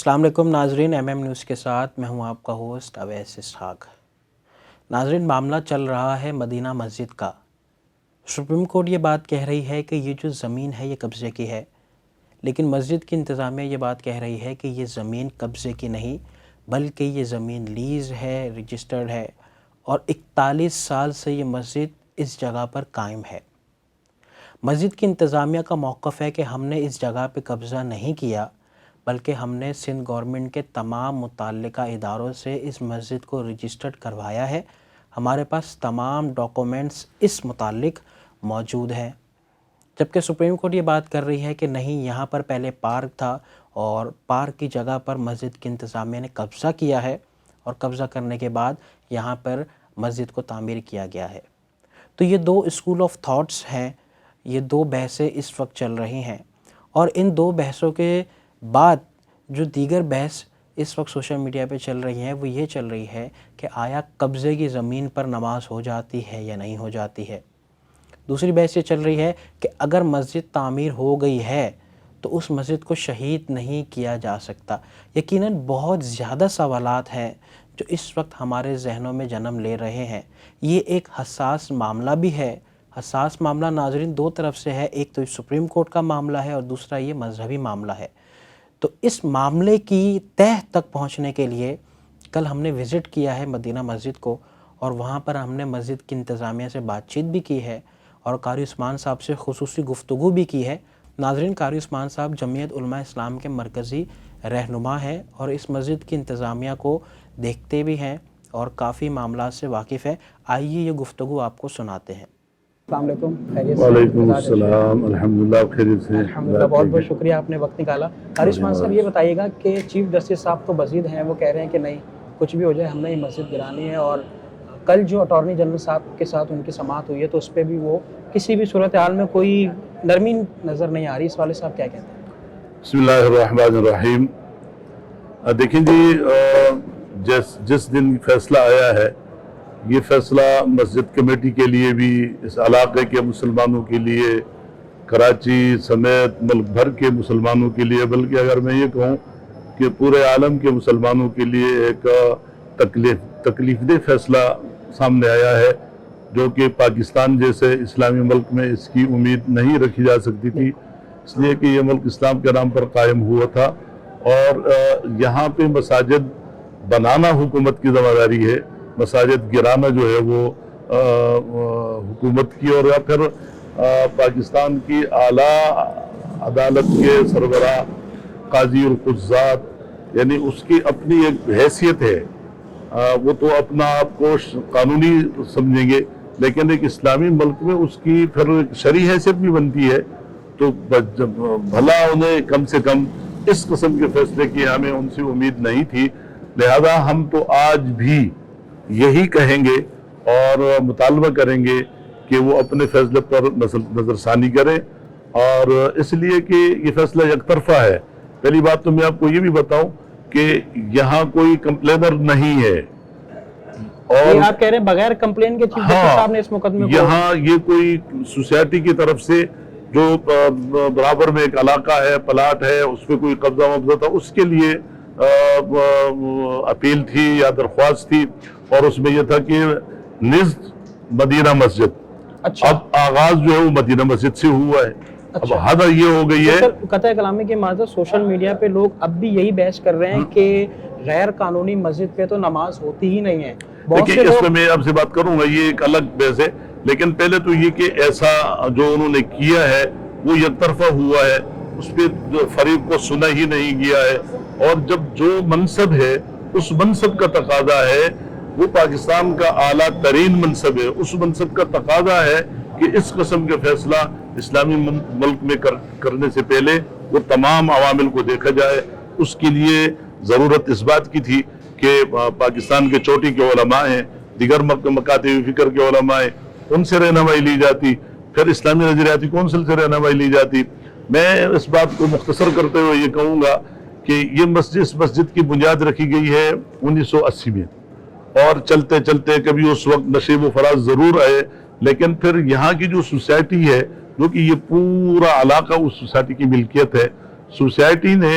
السلام علیکم ناظرین، MM نیوز کے ساتھ میں ہوں آپ کا ہوسٹ اویس اسحاق۔ ناظرین، معاملہ چل رہا ہے مدینہ مسجد کا۔ سپریم کورٹ یہ بات کہہ رہی ہے کہ یہ جو زمین ہے یہ قبضے کی ہے، لیکن مسجد کی انتظامیہ یہ بات کہہ رہی ہے کہ یہ زمین قبضے کی نہیں بلکہ یہ زمین لیز ہے، رجسٹرڈ ہے، اور 41 سال سے یہ مسجد اس جگہ پر قائم ہے۔ مسجد کی انتظامیہ کا موقف ہے کہ ہم نے اس جگہ پہ قبضہ نہیں کیا، بلکہ ہم نے سندھ گورنمنٹ کے تمام متعلقہ اداروں سے اس مسجد کو رجسٹرڈ کروایا ہے، ہمارے پاس تمام ڈاکومنٹس اس متعلق موجود ہیں۔ جبکہ سپریم کورٹ یہ بات کر رہی ہے کہ نہیں، یہاں پر پہلے پارک تھا اور پارک کی جگہ پر مسجد کی انتظامیہ نے قبضہ کیا ہے، اور قبضہ کرنے کے بعد یہاں پر مسجد کو تعمیر کیا گیا ہے۔ تو یہ دو اسکول آف تھاٹس ہیں، یہ دو بحثیں اس وقت چل رہی ہیں، اور ان دو بحثوں کے بعد جو دیگر بحث اس وقت سوشل میڈیا پہ چل رہی ہیں وہ یہ چل رہی ہے کہ آیا قبضے کی زمین پر نماز ہو جاتی ہے یا نہیں ہو جاتی ہے۔ دوسری بحث یہ چل رہی ہے کہ اگر مسجد تعمیر ہو گئی ہے تو اس مسجد کو شہید نہیں کیا جا سکتا۔ یقیناً بہت زیادہ سوالات ہیں جو اس وقت ہمارے ذہنوں میں جنم لے رہے ہیں۔ یہ ایک حساس معاملہ بھی ہے۔ حساس معاملہ ناظرین دو طرف سے ہے، ایک تو سپریم کورٹ کا معاملہ ہے اور دوسرا یہ مذہبی معاملہ ہے۔ تو اس معاملے کی تہہ تک پہنچنے کے لیے کل ہم نے وزٹ کیا ہے مدینہ مسجد کو، اور وہاں پر ہم نے مسجد کی انتظامیہ سے بات چیت بھی کی ہے اور قاری عثمان صاحب سے خصوصی گفتگو بھی کی ہے۔ ناظرین، قاری عثمان صاحب جمعیت علماء اسلام کے مرکزی رہنما ہیں اور اس مسجد کی انتظامیہ کو دیکھتے بھی ہیں اور کافی معاملات سے واقف ہیں۔ آئیے یہ گفتگو آپ کو سناتے ہیں۔ السلام علیکم، خیریت سے؟ وعلیکم السلام، الحمدللہ خیریت سے۔ الحمدللہ، بہت بہت شکریہ، آپ نے وقت نکالا۔ قاری عثمان صاحب یہ بتائیے گا کہ چیف جسٹس صاحب تو مزید ہیں، وہ کہہ رہے ہیں کہ نہیں، کچھ بھی ہو جائے ہم نے یہ مسجد گرانی ہے، اور کل جو اٹارنی جنرل صاحب کے ساتھ ان کی سماعت ہوئی ہے تو اس پہ بھی وہ کسی بھی صورتحال میں کوئی نرمی نظر نہیں آ رہی۔ اس والے صاحب کیا کہتے ہیں؟ بسم اللہ الرحمن الرحیم۔ دیکھیں جی، جس دن فیصلہ آیا ہے، یہ فیصلہ مسجد کمیٹی کے لیے بھی، اس علاقے کے مسلمانوں کے لیے، کراچی سمیت ملک بھر کے مسلمانوں کے لیے، بلکہ اگر میں یہ کہوں کہ پورے عالم کے مسلمانوں کے لیے ایک تکلیف دہ فیصلہ سامنے آیا ہے، جو کہ پاکستان جیسے اسلامی ملک میں اس کی امید نہیں رکھی جا سکتی تھی، اس لیے کہ یہ ملک اسلام کے نام پر قائم ہوا تھا، اور یہاں پہ مساجد بنانا حکومت کی ذمہ داری ہے، مساجد گرانا جو ہے وہ حکومت کی، اور یا پھر پاکستان کی اعلیٰ عدالت کے سربراہ قاضی القضات، یعنی اس کی اپنی ایک حیثیت ہے، وہ تو اپنا آپ کو قانونی سمجھیں گے، لیکن ایک اسلامی ملک میں اس کی پھر شرعی حیثیت بھی بنتی ہے، تو بھلا انہیں کم سے کم اس قسم کے فیصلے کی ہمیں ان سے امید نہیں تھی۔ لہذا ہم تو آج بھی یہی کہیں گے اور مطالبہ کریں گے کہ وہ اپنے فیصلے پر نظر ثانی کریں، اور اس لیے کہ یہ فیصلہ یک طرفہ ہے۔ پہلی بات تو میں آپ کو یہ بھی بتاؤں کہ یہاں کوئی کمپلینر نہیں ہے، اور آپ کہہ رہے ہیں بغیر کمپلین کے چیف جسٹس صاحب نے اس مقدمے کو، یہاں یہ کوئی سوسائٹی کی طرف سے جو برابر میں ایک علاقہ ہے، پلاٹ ہے، اس پہ کوئی قبضہ مبضہ تھا، اس کے لیے اپیل تھی یا درخواست تھی، اور اس میں یہ تھا کہ نزد مدینہ مسجد، اب آغاز جو ہے وہ مدینہ مسجد سے ہوا ہے، اب حد یہ ہو گئی ہے۔ قطع کلامی کے معذرت، سوشل میڈیا پہ لوگ اب بھی یہی بحث کر رہے ہیں کہ غیر قانونی مسجد پہ تو نماز ہوتی ہی نہیں ہے۔ دیکھیں، اس میں آپ سے بات کروں گا، یہ ایک الگ بحث ہے، لیکن پہلے تو یہ کہ ایسا جو انہوں نے کیا ہے وہ یک طرفہ ہوا ہے، اس پہ جو فریق کو سنا ہی نہیں گیا ہے، اور جب جو منصب ہے اس منصب کا تقاضا ہے، وہ پاکستان کا اعلیٰ ترین منصب ہے، اس منصب کا تقاضا ہے کہ اس قسم کے فیصلہ اسلامی ملک میں کرنے سے پہلے وہ تمام عوامل کو دیکھا جائے۔ اس کے لیے ضرورت اس بات کی تھی کہ پاکستان کے چوٹی کے علماء ہیں، دیگر مکاتب فکر کے علماء ہیں، ان سے رہنمائی لی جاتی، پھر اسلامی نظریاتی کونسل سے رہنمائی لی جاتی۔ میں اس بات کو مختصر کرتے ہوئے یہ کہوں گا کہ یہ اس مسجد کی بنیاد رکھی گئی ہے 1980 میں، اور چلتے چلتے کبھی اس وقت نشیب و فراز ضرور آئے، لیکن پھر یہاں کی جو سوسائٹی ہے، جو کہ یہ پورا علاقہ اس سوسائٹی کی ملکیت ہے، سوسائٹی نے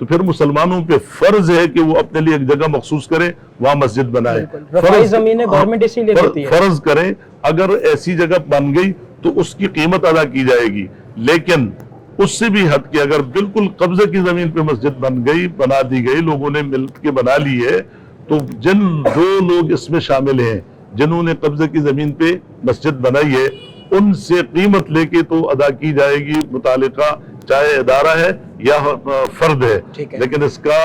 تو پھر مسلمانوں پہ فرض ہے کہ وہ اپنے لیے ایک جگہ مخصوص کریں, وہاں مسجد بنائے. رفائی زمینیں گورنمنٹ اسی لیے دیتی ہے. فرض کریں اگر ایسی جگہ بن گئی تو اس کی قیمت ادا کی جائے گی, لیکن اس سے بھی ہٹ کے اگر بالکل قبضے کی زمین پہ مسجد بنا دی گئی, لوگوں نے مل کے بنا لی ہے, تو جو لوگ اس میں شامل ہیں جنہوں نے قبضے کی زمین پہ مسجد بنائی ہے, ان سے قیمت لے کے تو ادا کی جائے گی متعلقہ, چاہے ادارہ ہے یا فرد ہے, لیکن اس کا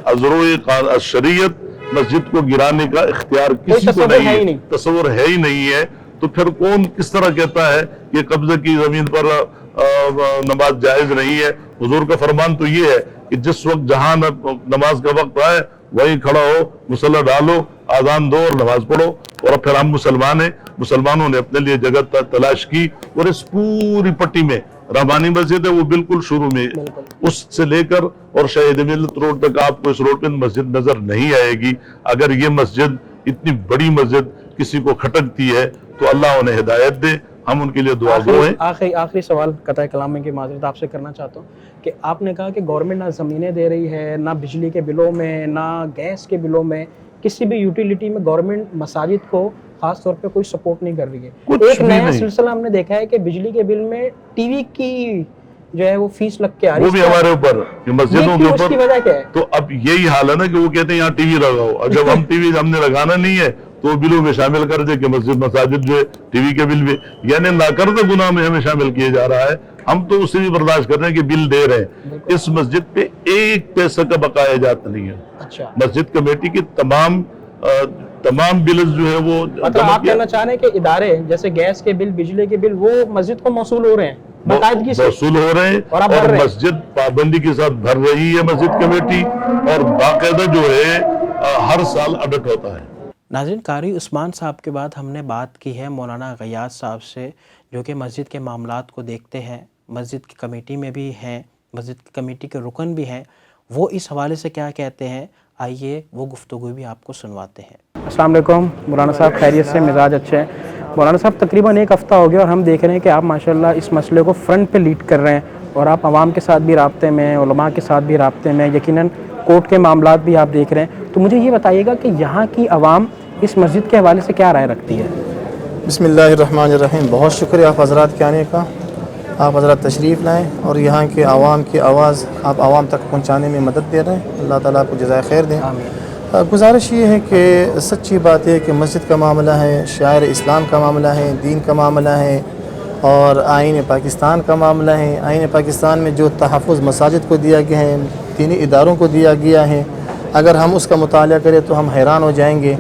ازروع شریعت مسجد کو گرانے کا اختیار کسی کو نہیں, تصور ہے ہی نہیں ہے. تو پھر کون کس طرح کہتا ہے کہ قبضے کی زمین پر نماز جائز نہیں ہے؟ حضور کا فرمان تو یہ ہے کہ جس وقت جہاں نماز کا وقت آئے وہیں کھڑا ہو, مصلی ڈالو, آذان دو اور نماز پڑھو. اور پھر ہم مسلمان ہیں, مسلمانوں نے اپنے لیے جگہ تلاش کی, اور اس پوری پٹی میں رحمانی مسجد ہے, وہ بالکل شروع میں, اس سے لے کر اور شہید ملت روڈ تک آپ کو اس روڈ پہ مسجد نظر نہیں آئے گی. اگر یہ مسجد, اتنی بڑی مسجد کسی کو کھٹکتی ہے تو اللہ انہیں ہدایت دے, ہم ان کے لیے دعا گو ہیں. آخری سوال قطع کلام میں کی معذرت آپ سے کرنا چاہتا ہوں کہ آپ نے کہا کہ گورنمنٹ نہ زمینیں دے رہی ہے, نہ بجلی کے بلوں میں, نہ گیس کے بلوں میں, کسی بھی یوٹیلیٹی میں گورنمنٹ مساجد کو خاص طور پہ کوئی سپورٹ نہیں کر رہی ہے. ایک نیا سلسلہ ہم نے دیکھا ہے کہ بجلی کے بل میں ٹی وی کی جو ہے وہ فیس لگ کے آ رہی ہے, وہ بھی ہمارے اوپر, مسجدوں کے اوپر. اس کی وجہ کیا ہے؟ تو اب یہی حال ہے نا کہ وہ کہتے ہیں یہاں ٹی وی لگاؤ, اور جب ہم ٹی وی ہم نے لگانا نہیں ہے تو بلوں میں شامل کر دے کہ مساجد جو ہے ٹی وی کے بل بھی, یعنی ناکردہ گناہ میں ہمیں شامل کیا جا رہا ہے. ہم تو اسے بھی برداشت کر رہے ہیں کہ بل دے رہے ہیں, اس مسجد پہ ایک پیسہ کا بقایا جات نہیں ہے. مسجد کمیٹی کی تمام بلز جو ہے وہ, مطلب آپ کہنا چاہ رہے ہیں کہ ادارے جیسے گیس کے بل, بجلی کے بل, وہ مسجد کو موصول ہو رہے ہیں, باقاعدگی سے موصول ہو رہے ہیں, اور مسجد پابندی کے ساتھ بھر رہی ہے مسجد کمیٹی, اور باقاعدہ جو ہے ہر سال آڈٹ ہوتا ہے. ناظرین, قاری عثمان صاحب کے بعد ہم نے بات کی ہے مولانا غیاث صاحب سے, جو کہ مسجد کے معاملات کو دیکھتے ہیں, مسجد کی کمیٹی میں بھی ہیں, مسجد کی کمیٹی کے رکن بھی ہیں. وہ اس حوالے سے کیا کہتے ہیں, آئیے وہ گفتگو بھی آپ کو سنواتے ہیں. السلام علیکم مولانا صاحب, خیریت سے, مزاج اچھے ہیں؟ مولانا صاحب تقریباً ایک ہفتہ ہو گیا اور ہم دیکھ رہے ہیں کہ آپ ماشاءاللہ اس مسئلے کو فرنٹ پہ لیڈ کر رہے ہیں, اور آپ عوام کے ساتھ بھی رابطے میں, علماء کے ساتھ بھی رابطے میں, یقیناً کورٹ کے معاملات بھی آپ دیکھ رہے ہیں. تو مجھے یہ بتائیے گا کہ یہاں کی عوام اس مسجد کے حوالے سے کیا رائے رکھتی ہے؟ بسم اللہ الرحمن الرحیم. بہت شکریہ آپ حضرات کے آنے کا. آپ حضرات تشریف لائیں اور یہاں کے عوام کی آواز آپ عوام تک پہنچانے میں مدد دے رہے ہیں. اللہ تعالیٰ کو جزائے خیر دیں. گزارش یہ ہے کہ سچی بات ہے کہ مسجد کا معاملہ ہے, شاعر اسلام کا معاملہ ہے, دین کا معاملہ ہے, اور آئین پاکستان کا معاملہ ہے. آئین پاکستان میں جو تحفظ مساجد کو دیا گیا ہے, دینی اداروں کو دیا گیا ہے, اگر ہم اس کا مطالعہ کریں تو ہم حیران ہو جائیں گے.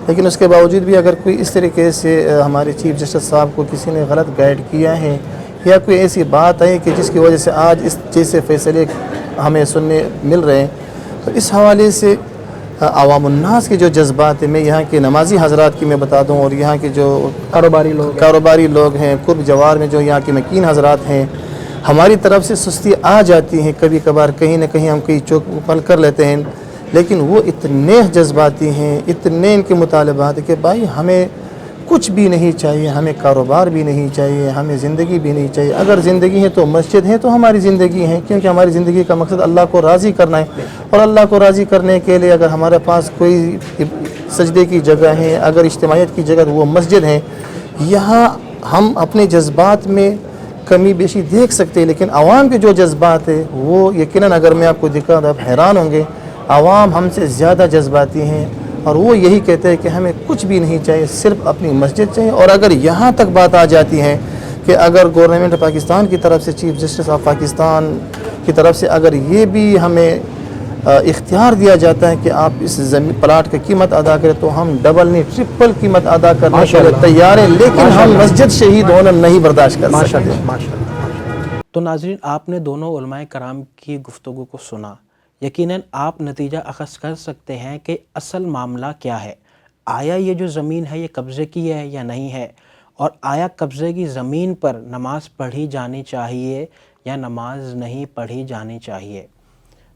لیکن اس کے باوجود بھی اگر کوئی اس طریقے سے ہمارے چیف جسٹس صاحب کو کسی نے غلط گائیڈ کیا ہے, یا کوئی ایسی بات ہے کہ جس کی وجہ سے آج اس چیز سے فیصلے ہمیں سننے مل رہے ہیں, تو اس حوالے سے عوام الناس کے جو جذبات ہیں, میں یہاں کے نمازی حضرات کی میں بتا دوں, اور یہاں کے جو کاروباری لوگ ہیں, قرب جوار میں جو یہاں کے مکین حضرات ہیں, ہماری طرف سے سستی آ جاتی ہے کبھی کبھار, کہیں نہ کہیں ہم کئی چوک پل کر لیتے ہیں, لیکن وہ اتنے جذباتی ہیں, اتنے ان کے مطالبات ہیں کہ بھائی ہمیں کچھ بھی نہیں چاہیے, ہمیں کاروبار بھی نہیں چاہیے, ہمیں زندگی بھی نہیں چاہیے. اگر زندگی ہے تو مسجد ہے تو ہماری زندگی ہے, کیونکہ ہماری زندگی کا مقصد اللہ کو راضی کرنا ہے, اور اللہ کو راضی کرنے کے لیے اگر ہمارے پاس کوئی سجدے کی جگہ ہے, اگر اجتماعیت کی جگہ, تو وہ مسجد ہے. یہاں ہم اپنے جذبات میں کمی بیشی دیکھ سکتے ہیں, لیکن عوام کے جو جذبات ہیں وہ یقیناً اگر میں آپ کو دکھاؤں تو آپ حیران ہوں گے. عوام ہم سے زیادہ جذباتی ہیں, اور وہ یہی کہتے ہیں کہ ہمیں کچھ بھی نہیں چاہیے, صرف اپنی مسجد چاہیے. اور اگر یہاں تک بات آ جاتی ہے کہ اگر گورنمنٹ پاکستان کی طرف سے, چیف جسٹس آف پاکستان کی طرف سے اگر یہ بھی ہمیں اختیار دیا جاتا ہے کہ آپ اس زمین پلاٹ کی قیمت ادا کریں, تو ہم ڈبل نہیں ٹرپل قیمت ادا کرنے کے لیے تیار ہیں, لیکن ہم مسجد شہید ہونا نہیں برداشت کر سکتے. تو ناظرین, آپ نے دونوں علماء کرام کی گفتگو کو سنا. یقیناً آپ نتیجہ اخذ کر سکتے ہیں کہ اصل معاملہ کیا ہے. آیا یہ جو زمین ہے یہ قبضے کی ہے یا نہیں ہے, اور آیا قبضے کی زمین پر نماز پڑھی جانی چاہیے یا نماز نہیں پڑھی جانی چاہیے.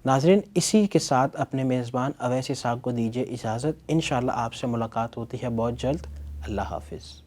ناظرین, اسی کے ساتھ اپنے میزبان اویس اسحاق کو دیجیے اجازت. انشاءاللہ آپ سے ملاقات ہوتی ہے بہت جلد. اللہ حافظ.